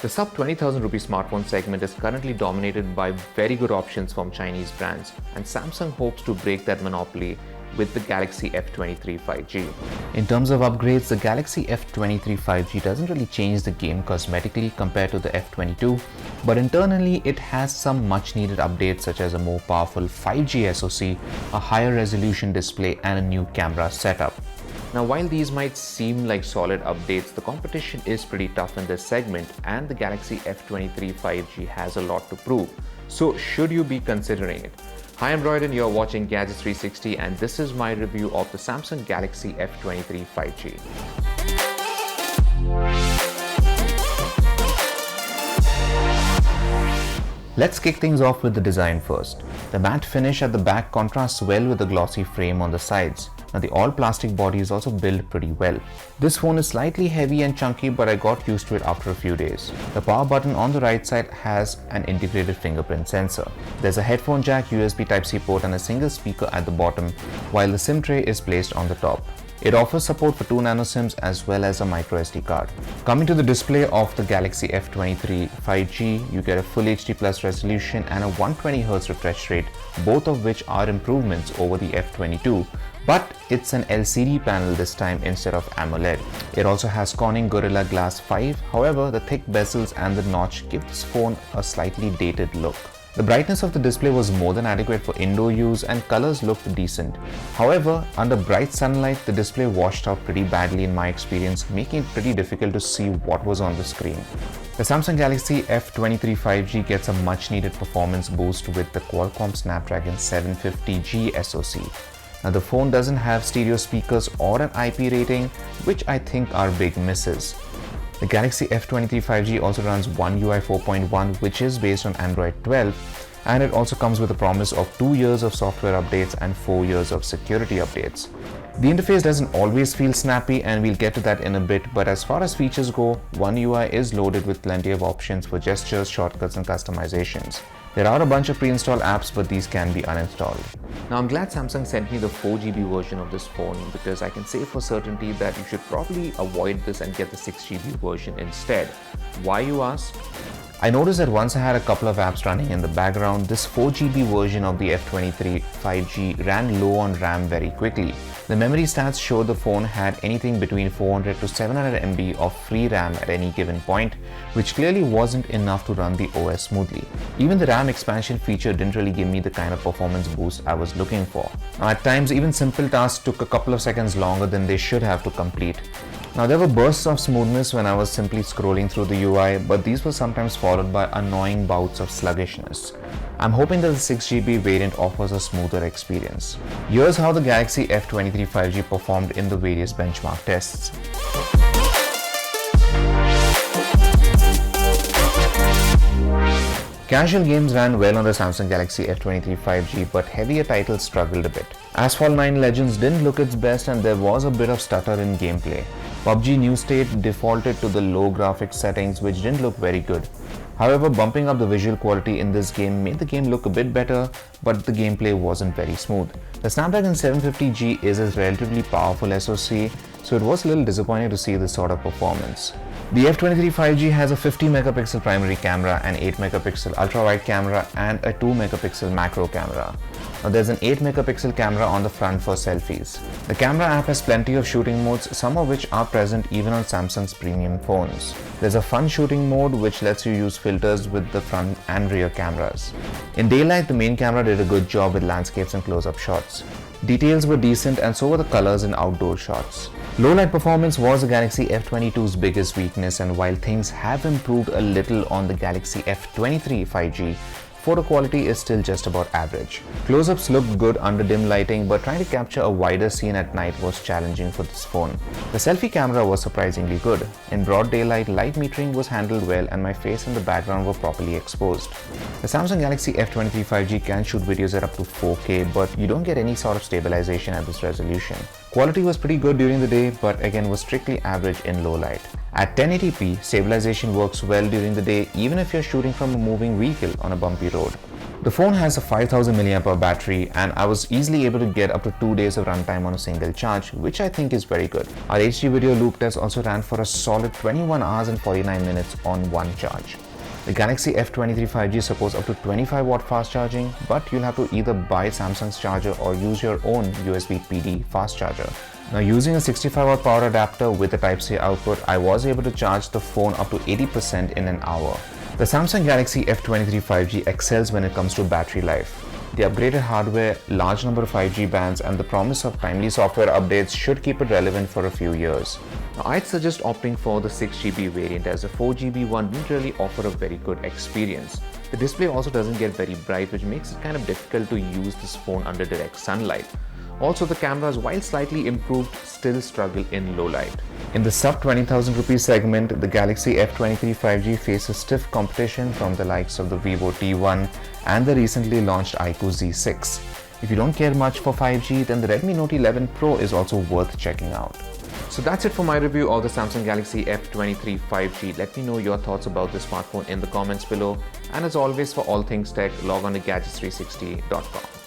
The sub 20,000 rupee smartphone segment is currently dominated by very good options from Chinese brands, and Samsung hopes to break that monopoly with the Galaxy F23 5G. In terms of upgrades, the Galaxy F23 5G doesn't really change the game cosmetically compared to the F22, but internally it has some much needed updates such as a more powerful 5G SoC, a higher resolution display and a new camera setup. Now, while these might seem like solid updates, the competition is pretty tough in this segment and the Galaxy F23 5G has a lot to prove. So should you be considering it? Hi, I'm Royden, you're watching Gadgets 360 and this is my review of the Samsung Galaxy F23 5G. Let's kick things off with the design first. The matte finish at the back contrasts well with the glossy frame on the sides. Now the all-plastic body is also built pretty well. This phone is slightly heavy and chunky, but I got used to it after a few days. The power button on the right side has an integrated fingerprint sensor. There's a headphone jack, USB Type-C port and a single speaker at the bottom, while the SIM tray is placed on the top. It offers support for 2 nano SIMs as well as a microSD card. Coming to the display of the Galaxy F23 5G, you get a Full HD Plus resolution and a 120Hz refresh rate, both of which are improvements over the F22. But it's an LCD panel this time instead of AMOLED. It also has Corning Gorilla Glass 5, however the thick bezels and the notch give this phone a slightly dated look. The brightness of the display was more than adequate for indoor use and colors looked decent. However, under bright sunlight, the display washed out pretty badly in my experience, making it pretty difficult to see what was on the screen. The Samsung Galaxy F23 5G gets a much needed performance boost with the Qualcomm Snapdragon 750G SoC. Now the phone doesn't have stereo speakers or an IP rating, which I think are big misses. The Galaxy F23 5G also runs One UI 4.1, which is based on Android 12, and it also comes with a promise of 2 years of software updates and 4 years of security updates. The interface doesn't always feel snappy, and we'll get to that in a bit, but as far as features go, One UI is loaded with plenty of options for gestures, shortcuts and customizations. There are a bunch of pre-installed apps, but these can be uninstalled. Now I'm glad Samsung sent me the 4GB version of this phone because I can say for certainty that you should probably avoid this and get the 6GB version instead. Why, you ask? I noticed that once I had a couple of apps running in the background, this 4GB version of the F23 5G ran low on RAM very quickly. The memory stats showed the phone had anything between 400 to 700 MB of free RAM at any given point, which clearly wasn't enough to run the OS smoothly. Even the RAM expansion feature didn't really give me the kind of performance boost I was looking for. Now, at times, even simple tasks took a couple of seconds longer than they should have to complete. Now, there were bursts of smoothness when I was simply scrolling through the UI, but these were sometimes followed by annoying bouts of sluggishness. I'm hoping that the 6GB variant offers a smoother experience. Here's how the Galaxy F23 5G performed in the various benchmark tests. Casual games ran well on the Samsung Galaxy F23 5G, but heavier titles struggled a bit. Asphalt 9 Legends didn't look its best and there was a bit of stutter in gameplay. PUBG New State defaulted to the low graphics settings, which didn't look very good. However, bumping up the visual quality in this game made the game look a bit better, but the gameplay wasn't very smooth. The Snapdragon 750G is a relatively powerful SoC, so it was a little disappointing to see this sort of performance. The F23 5G has a 50 megapixel primary camera, an 8 megapixel ultra-wide camera and a 2 megapixel macro camera. Now there's an 8 megapixel camera on the front for selfies. The camera app has plenty of shooting modes, some of which are present even on Samsung's premium phones. There's a fun shooting mode which lets you use filters with the front and rear cameras. In daylight, the main camera did a good job with landscapes and close-up shots. Details were decent and so were the colors in outdoor shots. Low light performance was the Galaxy F22's biggest weakness, and while things have improved a little on the Galaxy F23 5G, photo quality is still just about average. Close-ups looked good under dim lighting, but trying to capture a wider scene at night was challenging for this phone. The selfie camera was surprisingly good. In broad daylight, light metering was handled well and my face and the background were properly exposed. The Samsung Galaxy F23 5G can shoot videos at up to 4K, but you don't get any sort of stabilization at this resolution. Quality was pretty good during the day, but again was strictly average in low light. At 1080p, stabilization works well during the day even if you're shooting from a moving vehicle on a bumpy road. The phone has a 5000 mAh battery and I was easily able to get up to 2 days of runtime on a single charge, which I think is very good. Our HD video loop test also ran for a solid 21 hours and 49 minutes on one charge. The Galaxy F23 5G supports up to 25 watt fast charging, but you'll have to either buy Samsung's charger or use your own USB PD fast charger. Now, using a 65 watt power adapter with a Type-C output, I was able to charge the phone up to 80% in an hour. The Samsung Galaxy F23 5G excels when it comes to battery life. The upgraded hardware, large number of 5G bands, and the promise of timely software updates should keep it relevant for a few years. Now, I'd suggest opting for the 6GB variant, as the 4GB one didn't really offer a very good experience. The display also doesn't get very bright, which makes it kind of difficult to use this phone under direct sunlight. Also, the cameras, while slightly improved, still struggle in low light. In the sub 20,000 rupee segment, the Galaxy F23 5G faces stiff competition from the likes of the Vivo T1 and the recently launched iQOO Z6. If you don't care much for 5G, then the Redmi Note 11 Pro is also worth checking out. So that's it for my review of the Samsung Galaxy F23 5G. Let me know your thoughts about this smartphone in the comments below. And as always, for all things tech, log on to gadgets360.com.